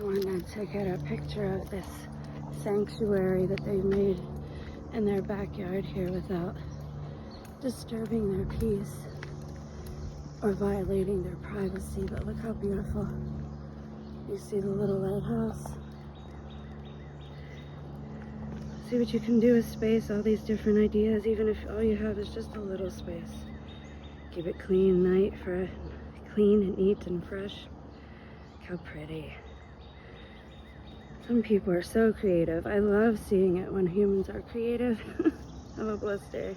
I wanted to get a picture of this sanctuary that they've made in their backyard here without disturbing their peace or violating their privacy. But look how beautiful. You see the little lighthouse. See what you can do with space, all these different ideas, even if all you have is just a little space. Keep it clean, clean and neat and fresh. Look how pretty. Some people are so creative. I love seeing it when humans are creative. Have a blessed day.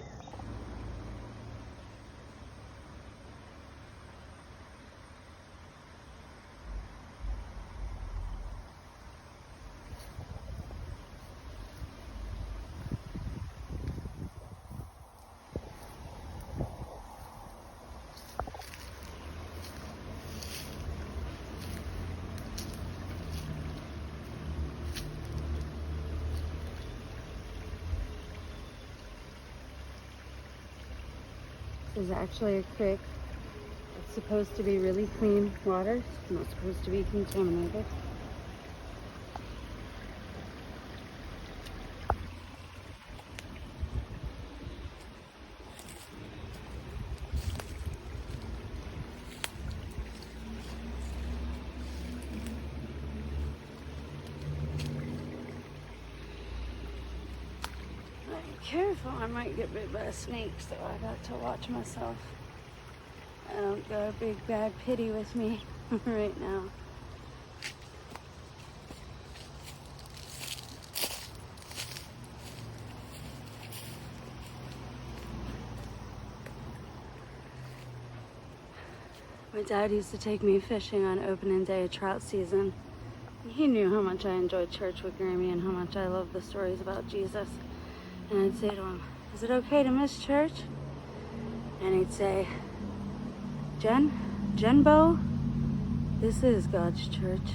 This is actually a creek. It's supposed to be really clean water. It's not supposed to be contaminated. Careful, I might get bit by a snake, so I got to watch myself. I don't got a big bad pity with me right now. My dad used to take me fishing on opening day of trout season. He knew how much I enjoyed church with Grammy and how much I love the stories about Jesus. And I'd say to him, "Is it okay to miss church?" And he'd say, Jenbo, this is God's church.